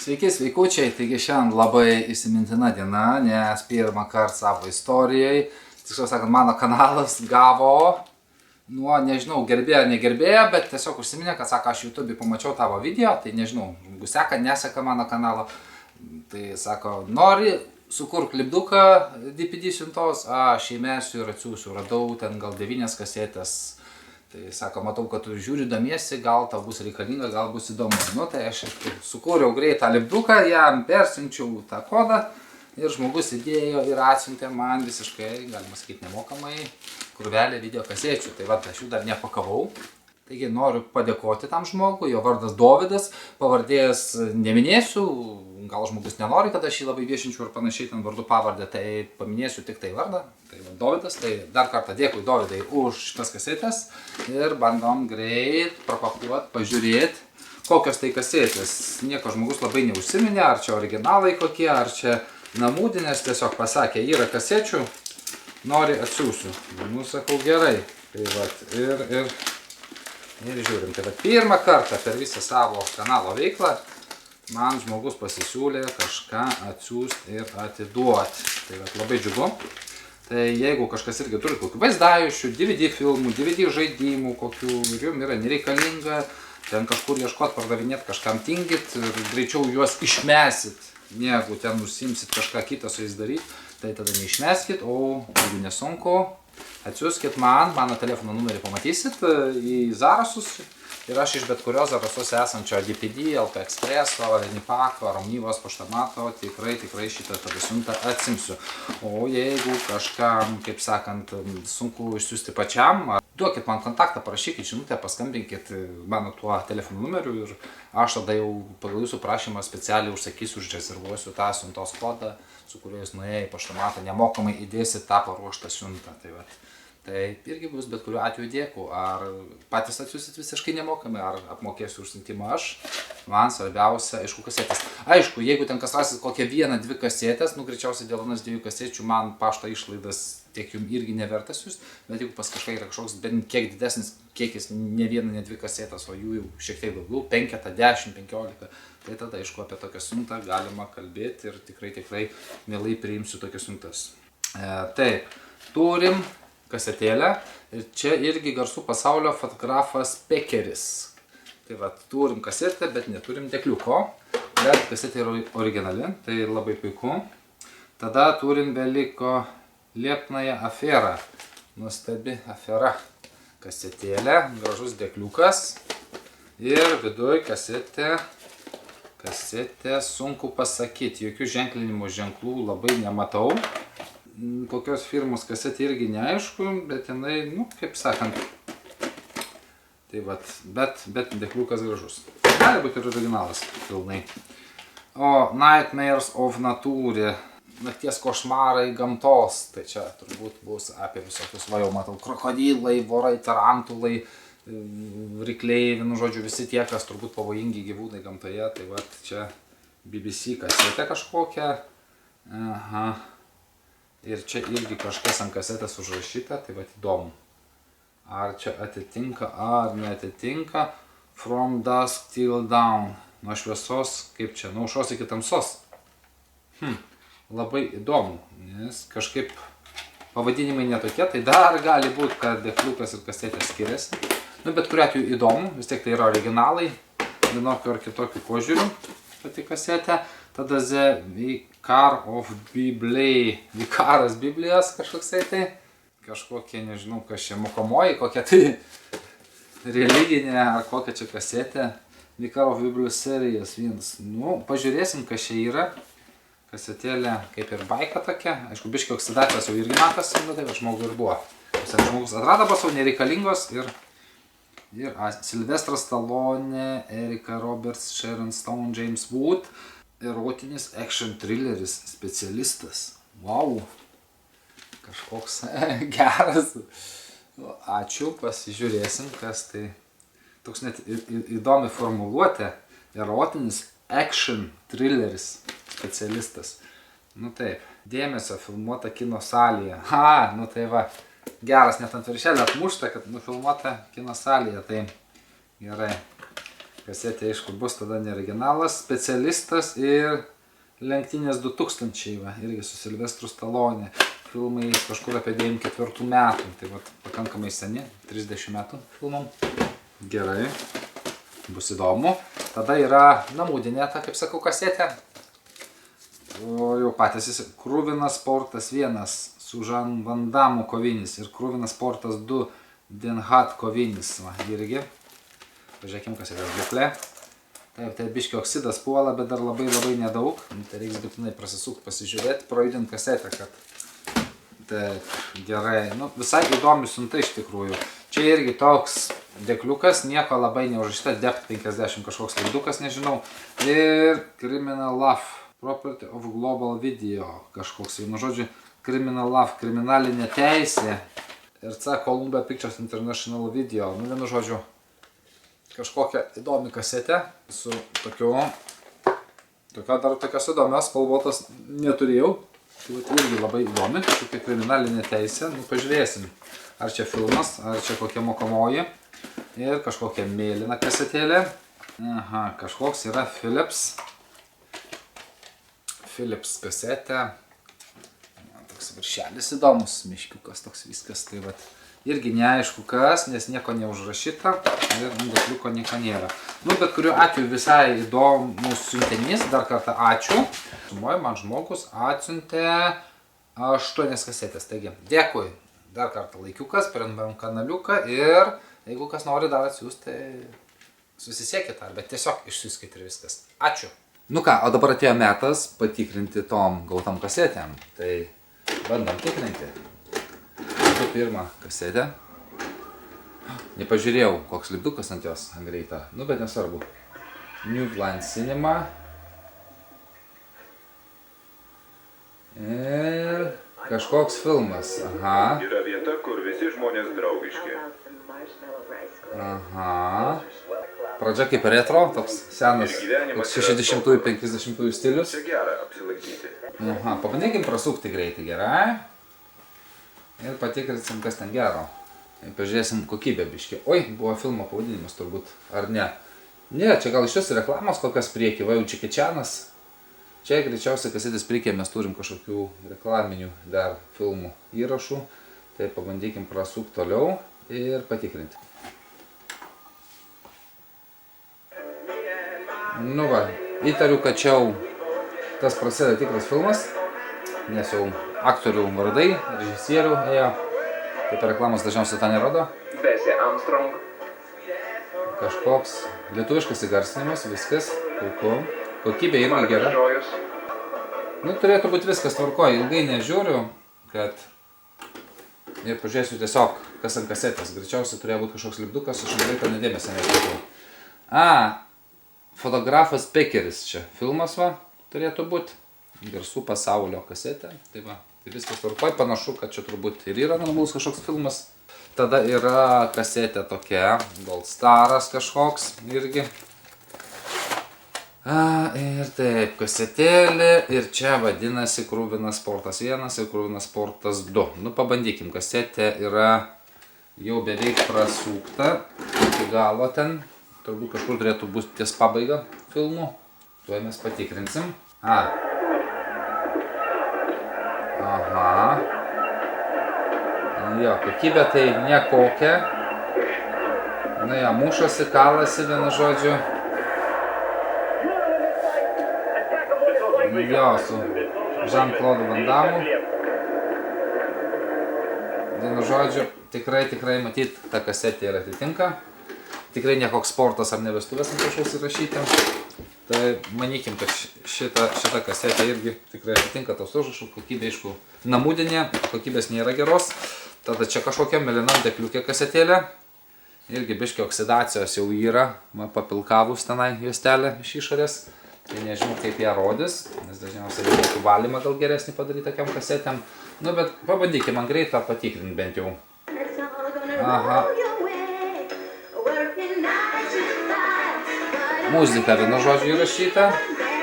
Sveiki, sveikučiai, taigi šiandien labai įsimintina diena, nes pirmą kartą savo istorijai, tiksliau sakant, mano kanalas gavo, nežinau, gerbėją ar negerbėją, bet tiesiog užsiminė, kad sako, aš YouTube'į pamačiau tavo video, tai nežinau, žmogus seka, neseka mano kanalo, tai sako, nori sukurk lipduką DPD siuntos, aš įmesiu ir atsiųsiu, radau ten gal 9 kasetės. Tai sako, matau, kad tu žiūri, domiesi, gal tau bus reikalinga, gal bus įdomu. Nu, tai aš sukūriau greitą lipduką, jam persiunčiau tą kodą ir žmogus įdėjo ir atsiuntė man visiškai, galima sakyti, nemokamai krūvelę video kasečių. Tai va, aš jų dar nepakavau. Taigi noriu padėkoti tam žmogui, jo vardas Dovydas, pavardės neminėsiu, gal žmogus nenori, kad aš jį labai viešinčiau ir panašiai ten vardu pavardę, tai paminėsiu tik tai vardą, tai va, Dovydas, tai dar kartą dėkui Dovydai už šitas kasetės ir bandom greit prapakuoti, pažiūrėti, kokios tai kasetės. Nieko žmogus labai neužsiminė, ar čia originalai kokie, ar čia namūdinės, tiesiog pasakė, yra kasečių, nori atsiųsiu. Nu, sakau, gerai, tai va, ir žiūrim, tai va, pirmą kartą per visą savo kanalo veiklą man žmogus pasisiūlė kažką atsiųsti ir atiduoti. Tai va, labai džiugu. Tai jeigu kažkas irgi turi kokių vaizdajušių, DVD filmų, DVD žaidimų, kokių ir jums yra nereikalinga, ten kažkur ieškoti, pardavinėti, kažkam tingit ir greičiau juos išmesit, negu ten užsiimsit kažką kitą su jais daryti, tai tada neišmeskit, o jeigu nesunku, atsiųskit man, mano telefono numerį pamatysit į Zarasus ir aš iš bet kurios Zarasuose esančio DPD, LP Expresso, Nipako, Romnyvos paštamato tikrai šitą tada siuntą atsimsiu. O jeigu kažkam, kaip sakant, sunku išsiųsti pačiam, duokit man kontaktą, parašykit žinutę, paskambinkit mano tuo telefono numeriu ir aš tada jau pagal jūsų prašymą specialiai užsakysiu, užrezervuosiu tą siuntos kodą, su kuriuo jūs nuėję į paštamatą nemokamai įdėsit tą paruoštą siuntą. Tai irgi bus bet kuriuo atveju dėkui, ar patys atsiųsit visiškai nemokamai, ar apmokėsiu užsiuntimą aš. Man svarbiausia, aišku, kasetės. Aišku, jeigu ten kas rasit kokią 1-2 kasetės, greičiausiai dėl 1-2 kasečių man pašto išlaidas tiek jums irgi neverta siųst, bet jeigu pas kažkai yra kažkoks bent kiek didesnis kiekis, ne 1-2 kasetės, o jų jau šiek tiek daugiau, 5, 10, 15, tai tada, aišku, apie tokią siuntą galima kalbėti ir tikrai mielai priimsiu tokias siuntas. Taip, turim kasetėlę ir čia irgi garsų pasaulio fotografas Pekeris. Tai va, turim kasetę, bet neturim dekliuko, bet kasetė yra originali, tai labai puiku. Tada turim beliko Liepnąją aferą, nuostabi afera. Kasetėlė, gražus dekliukas ir viduj kasetė, sunku pasakyti, jokių ženklinimo ženklų labai nematau. Kokios firmos kasetė irgi neaišku, bet jinai, kaip sakant, tai vat, bet dekliukas gražus. Gali būti ir originalas pilnai. O Nightmares of Nature, nakties košmarai gamtos, tai čia turbūt bus apie visokius, va jau matau, krokodilai, vorai, tarantulai, rykliai, vienu žodžiu, visi tie, kas turbūt pavojingi gyvūnai gamtoje, tai va čia BBC kasetė kažkokia. Aha. Ir čia irgi kažkas ant kasetės užrašyta, tai va įdomu. Ar čia atitinka, ar neatitinka. From dusk till dawn. Nuo šviesos, kaip čia, nuo aušros iki tamsos. Labai įdomu, nes kažkaip pavadinimai netokie, tai dar gali būti, kad dekliukas ir kasetė skiriasi. Bet kuriuo atveju įdomu, vis tiek tai yra originalai, vienokių ar kitokių požiūrių pati kasetė. Tada The Vicar of Bibliai, Vikaras Biblijos kažkoksai tai, kažkokie, nežinau, kas čia mokomoji, kokia tai religinė ar kokia čia kasetė. Vicar of Biblijos serijas 1. Pažiūrėsim, kas čia yra. Kasetėlė kaip ir baika tokia. Aišku, biškiai oksidacijos jau irgi matosi, bet tai žmogui ir buvo. Žmogus atrado pasau nereikalingos ir Sylvestras Stallone, Erika Roberts, Sharon Stone, James Wood. Erotinis action thrilleris specialistas. Wow. Kažkoks geras. Ačiū, pasižiūrėsim, kas tai. Toks net įdomi formuluotė. Erotinis action thrilleris specialistas. Taip. Dėmesio filmuota kino salėje. Tai va. Geras, net ant viršelio atmušta, kad nufilmuota kino salėje. Tai gerai. Kasetė, aišku, bus tada ne originalas, specialistas ir lenktynės 2000, va, irgi su Silvestru Stallone. Filmai kažkur apie 94 metų, tai va, pakankamai seni, 30 metų filmam. Gerai, bus įdomu. Tada yra namudinė, ta, kaip sakau, kasetė. O jau patys Kruvinas sportas 1 su Jean Van Damme kovinis ir Kruvinas sportas 2 Den Haag kovinis, va, irgi. Pažiūrėkim, kas yra būklė. Taip, tai biškio oksidas puola, bet dar labai nedaug. Tai reiks būtinai prasisukti, pasižiūrėti, projudinti kasetę, kad... Taip, gerai. Nu, visai įdomi siunta iš tikrųjų. Čia irgi toks dėkliukas, nieko labai neužrašyta, Depth 50 kažkoks laidukas, nežinau. Ir Criminal Love, Property of Global Video kažkoks, vienu žodžiu, Criminal Love, kriminalinė teisė. Ir C. Columbia Pictures International Video, nu vienu žodžiu. Kažkokią įdomi kasetę su dar tokios įdomios spalvotos neturėjau. Tai irgi labai įdomi, kažkokia kriminalinė teisė. Nu, pažiūrėsim, ar čia filmas, ar čia kokia mokomoji. Ir kažkokia mėlyna kasetėlė. Aha, kažkoks yra Philips kasetė. Toks viršelis įdomus, miškiukas toks viskas. Tai vat. Irgi neaišku kas, nes nieko neužrašyta ir dėkliuko nieko nėra. Nu, bet kuriuo atveju visai įdomus siuntinys, dar kartą ačiū. Sumoju, man žmogus atsiuntė 8 kasetės, taigi dėkui. Dar kartą laikiukas, prenumeruojam kanaliuką ir jeigu kas nori dar atsiųsti, tai susisiekit ar, bet tiesiog išsiųskit ir viskas. Ačiū. Nu ką, o dabar atėjo metas patikrinti tom gautam kasetėm, tai bandom tikrinti. Pirmą kasetę. Nepažiūrėjau, koks lipdukas ant jos greita. Nu, bet nesvarbu. New Line Cinema. Ir kažkoks filmas. Aha. Yra vieta, kur visi žmonės draugiški. Aha. Pradžia kaip retro, toks senas 60-ųjų, 50-ųjų stilius. Čia gera apsilankyti. Aha, pabandykim prasukti greitai, gerai. Ir patikrinsim, kas ten gero. Pažiūrėsim kokybę biškį. Oi, buvo filmo pavadinimas turbūt, ar ne? Ne, čia gal iš vis reklamos kokias priekį, va jau Čekičianas. Čia greičiausiai kasetės priekyje mes turim kažkokių reklaminių dar filmų įrašų. Tai pabandykim prasukti toliau ir patikrinti. Nu va, įtariu, kad čia jau tas prasideda tikras filmas, nes jau aktorių vardai, režisierių ėjo. Taip reklamos dažniausiai tą nerodo. Bessie Armstrong. Kažkoks lietuviškas įgarsinimas, viskas, puiku. Kokybė irgi gera. Nu, turėtų būti viskas tvarkoja. Ilgai nežiūriu, kad... Ir pažiūrėsiu tiesiog, kas ant kasetės. Greičiausiai turėjo būti kažkoks lipdukas, aš ilgai to nedėmesio neskaičiau. Fotografas Pekeris čia. Filmas va, turėtų būti. Garsų pasaulio kasetė. Tai va, tai viskas tvarkoj. Panašu, kad čia turbūt ir yra normalus kažkoks filmas. Tada yra kasetė tokia, Gold Staras kažkoks irgi. Ir taip, kasetėlė. Ir čia vadinasi Kruvinas sportas 1 ir Kruvinas sportas 2. Nu, pabandykim. Kasetė yra jau beveik prasukta. Iki galo ten. Turbūt kažkur turėtų būti ties pabaiga filmų. Tuoj mes patikrinsim. Aha. Jo, kokybė tai nekokia. Na jo, mušasi, kalasi vienu žodžiu. Jo, su Jean-Claude Van Damme. Vienu žodžiu, tikrai matyt, ta kasetė ir atitinka. Tikrai ne koks sportas ar ne vestuvės ant kažkoks įrašyti. Tai manykim, kad šita kasetė irgi tikrai atitinka tos užrašų. Kokybė, aišku, namudinė, kokybės nėra geros. Tada čia kažkokia mėlyna dėkliukė kasetėlė. Irgi biškio oksidacijos jau yra, papilkavus tenai juostelę iš išorės. Tai nežinau, kaip ją rodys, nes dažniausiai reikėtų valymą gal geresnį padaryti tokiam kasetėm. Nu, bet pabandykim man greitą patikrinti bent jau. Aha. Muzika vienu žodžiu įrašyta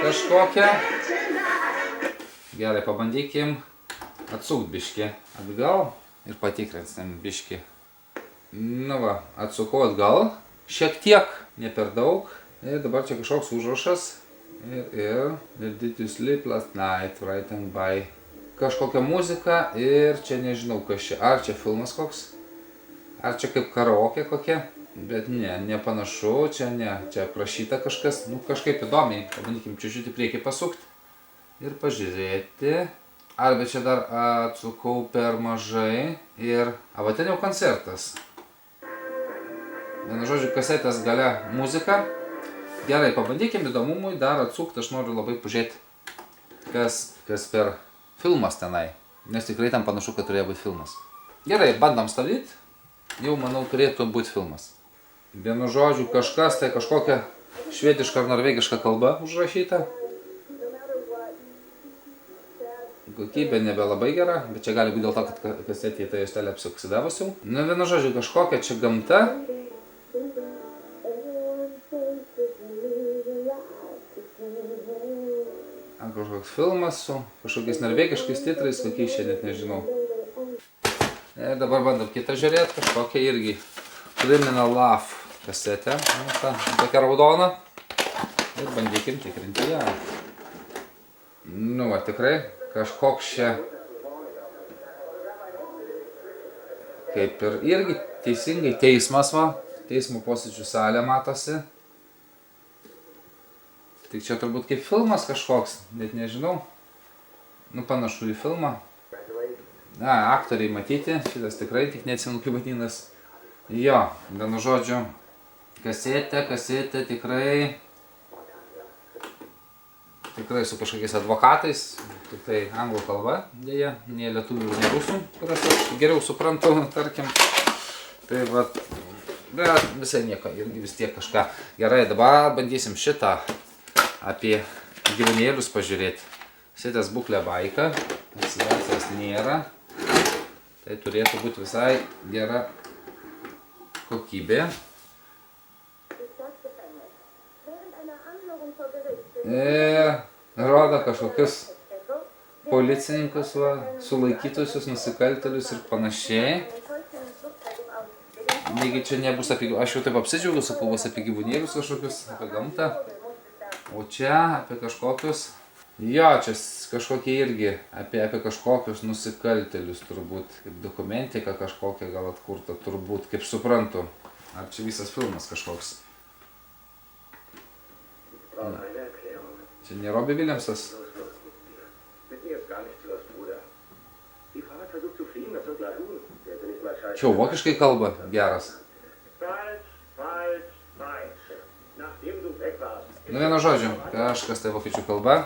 kažkokia. Gerai, pabandykim atsukt biškį atgal ir patikrinsim biškį. Nu va, atsukau atgal. Šiek tiek, ne per daug. Ir dabar čia kažkoks užrašas. Ir did you sleep last night, written by. Kažkokia muzika ir čia nežinau kas čia. Ar čia filmas koks? Ar čia kaip karaoke kokia? Bet ne, nepanašu, čia ne. Čia aprašyta kažkas, nu kažkaip įdomiai. Pabandykim čiūčiutį priekį pasukti. Ir pažiūrėti. Arba čia dar atsukau per mažai. Ir... va ten jau koncertas. Vienu žodžiu, kasetės gale muzika. Gerai, pabandykim įdomumui dar atsukti, aš noriu labai pažiūrėti, kas per filmas tenai. Nes tikrai tam panašu, kad turėjo būti filmas. Gerai, bandom stabdyti. Jau, manau, turėtų būti filmas. Vienu žodžiu, kažkas, tai kažkokia švediška ar norvegiška kalba užrašyta. Kokybė nebelabai gera, bet čia gali būti dėl to, kad kasetė į tą juostelę apsioksidavusiau. Nu, vienu žodžiu, kažkokia čia gamta. Kažkoks filmas su kažkokiais norvegiškais titrais, kokiais čia net nežinau. Ir dabar bandom kitą žiūrėti, kažkokią irgi Criminal Love kasetę. Tokia raudona. Ir bandykim tikrinti ją. Nu, va, tikrai kažkoks čia kaip ir irgi teisingai teismas, va. Teismo posėdžių salė matosi. Tik čia turbūt kaip filmas kažkoks, net nežinau. Nu, panašu į filmą. Aktoriai matyti, šitas tikrai, tik neatsimenu kaip vadinas. Jo, vienu žodžiu, kasetė tikrai su kažkokiais advokatais, tik tai anglų kalba, dėja, ne lietuvių, ne rusų, kurias aš geriau suprantu, tarkim. Tai vat, bet visai nieko, irgi vis tiek kažką. Gerai, dabar bandysim šitą apie gyvūnėlius pažiūrėti. Sitės būklė baika, oksidacijos nėra. Tai turėtų būti visai gera kokybė. Rodo kažkokius policininkus, sulaikytusius, nusikaltėlius ir panašiai. Negi čia nebus apie... Aš jau taip apsidžiaugiu, sakau, bus apie gyvūnėlius kažkokius, apie gamtą. O čia apie kažkokius... Jo, čia kažkokie irgi apie kažkokius nusikaltėlius turbūt. Kaip dokumentika kažkokia gal atkurta turbūt, kaip suprantu. Ar čia visas filmas kažkoks? Čia ne Robbie Williamsas. Čia vokiškai kalba geras. Nu, vienu žodžiu, kažkas tai vokiečių kalba.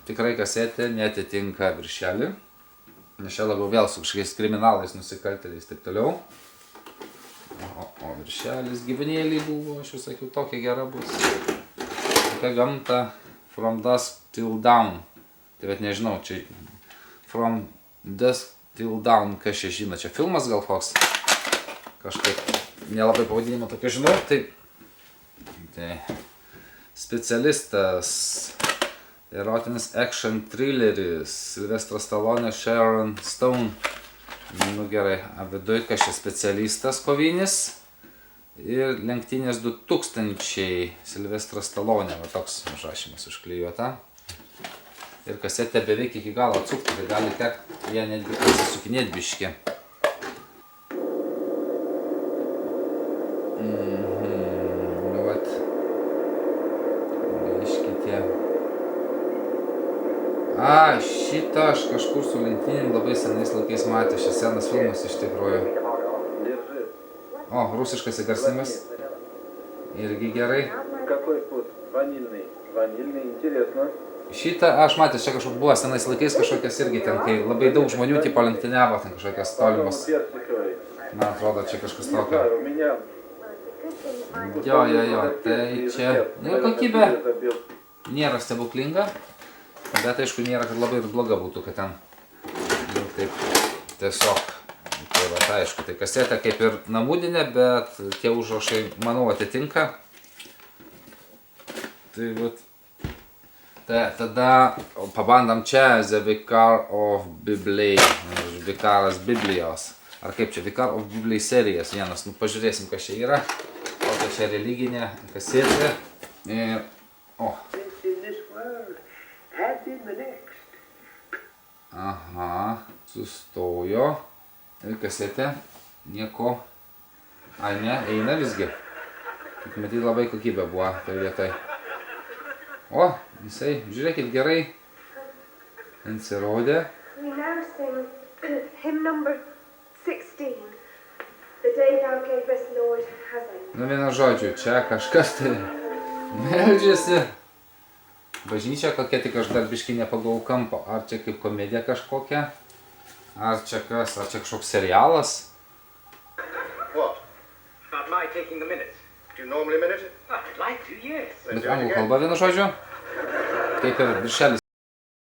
Tikrai kasetė netitinka viršelį. Nes čia labiau vėl su kažkokiais kriminalais, nusikaltėliais ir taip toliau. O viršelis gyvūnėliai buvo, aš jau sakiau, tokia gera bus. Tokia gamta From Dusk Till Dawn. Tai bet nežinau, čia From Dusk Till Dawn, kas čia žino, čia filmas gal koks. Kažkaip nelabai pavadinimą tokio žinau, tai specialistas, erotinis action thrilleris, Sylvester Stallone, Sharon Stone. Nu gerai, viduj kas čia specialistas kovinis ir lenktynės 2000 Sylvestras Stallone, va toks užrašymas užklijuota. Ir kasetę beveik iki galo atsukti, tai gali tekti ją netgi pasisukinėti biškį. Nu vat, biškį tie. Šitą aš kažkur su lenktynėm labai senais laikais matė, šis senas filmas iš tikrųjų. O, rusiškas įgarsinimas. Irgi gerai. Šitą aš matęs, čia kažkoks buvo senais laikais kažkokias irgi ten, kai labai daug žmonių tipo lenktyniavo, ten kažkokias tolimas. Man atrodo, čia kažkas tokio. Jo, tai čia, nu, kokybė nėra stebuklinga, bet aišku nėra, kad labai ir bloga būtų, kad ten, nu, taip, tiesiog, tai va, aišku, tai kasetė kaip ir namudinė, bet tie užrašai, manau, atitinka. Tai vat, tada pabandam čia The Vicar of Biblei, Vikaras Biblijos, ar kaip čia, Vicar of Biblei serijas vienas, nu pažiūrėsim, kas čia yra, kokia čia religinė kasetė, Ir... O. In this world and in the next. Aha, sustojo. Ir kasetė. Nieko. Ai ne, eina visgi. Tik matyt labai kokybė buvo toj vietoj. O, jisai, žiūrėkit gerai. Insirodė. We now sing hymn number 16. The day thou gavest, Lord, has ended. Nu vienu žodžiu, čia kažkas tai meldžiasi. Bažnyčia kokia, tik aš dar biškį nepagavau kampo. Ar čia kaip komedija kažkokia? Ar čia kas? Ar čia kažkoks serialas? What? About my taking the minutes. Do you normally minute it? I'd like to, yes. Bet anglų kalba vienu žodžiu. Kaip ir viršelis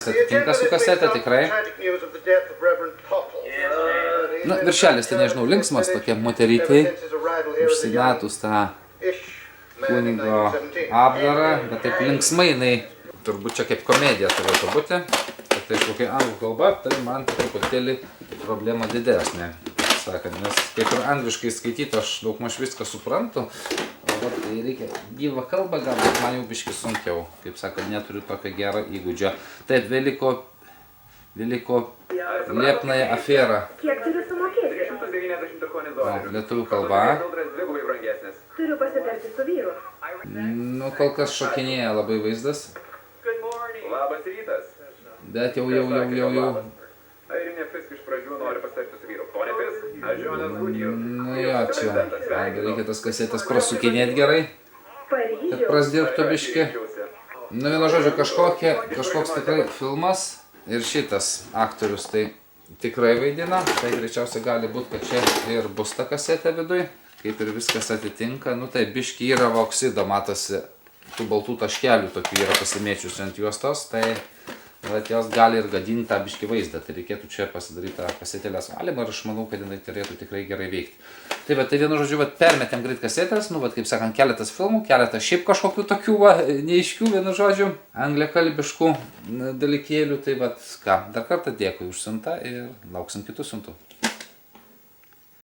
atitinka su kasete, tikrai. Nu, viršelis, tai nežinau, linksmas tokie moterytei. Užsimetus tą kunigo apdarą, bet taip linksmai jinai. Turbūt čia kaip komedija turėtų būti. Bet tai kokia anglų kalba, tai man truputėlį problema didesnė. Sakant, nes kaip ir angliškai skaityti aš daugmaž viską suprantu, o vat, tai reikia gyvą kalbą, galbūt man jau biškį sunkiau, kaip sakant, neturiu tokio gero įgūdžio. Taip, veliko liepnąją aferą. Kiek turiu sumokėti? 198 O, dolerių. lietuvių kalba. Filtras dvigubai brangesnis. Turiu pasitarti su vyru. Nu, kol kas šokinėja labai vaizdas, Labas rytas. bet jau. Airinė Fisk iš pradžių nori pasitarti su vyru. Pone Fisk, aš Jonas Goodyear. Nu jo, čia reikia tas kasetės prasukinėti gerai, kad Paryžiaus. prasdirbtų biškį. Nu, vienu žodžiu, kažkoks tikrai filmas ir šitas aktorius tai tikrai vaidina. Tai greičiausiai gali būti, kad čia ir bus ta kasetė viduj, kaip ir viskas atitinka. Nu tai biškį yra oksido, matosi, tų baltų taškelių tokių yra pasimėčius ant juostos, tai bet jos gali ir gadinti tą biškį vaizdą. Tai reikėtų čia pasidaryti tą kasetėlės valymą ir aš manau, kad jinai turėtų tikrai gerai veikti. Tai va, tai vienu žodžiu, va, permetėm greit kasetės, nu, va, kaip sakant, keletas filmų, keletas šiaip kažkokių tokių, va, neaiškių, vienu žodžiu, angliakalbiškų dalykėlių. Tai va, ką, dar kartą dėkui už siuntą ir lauksim kitų siuntų.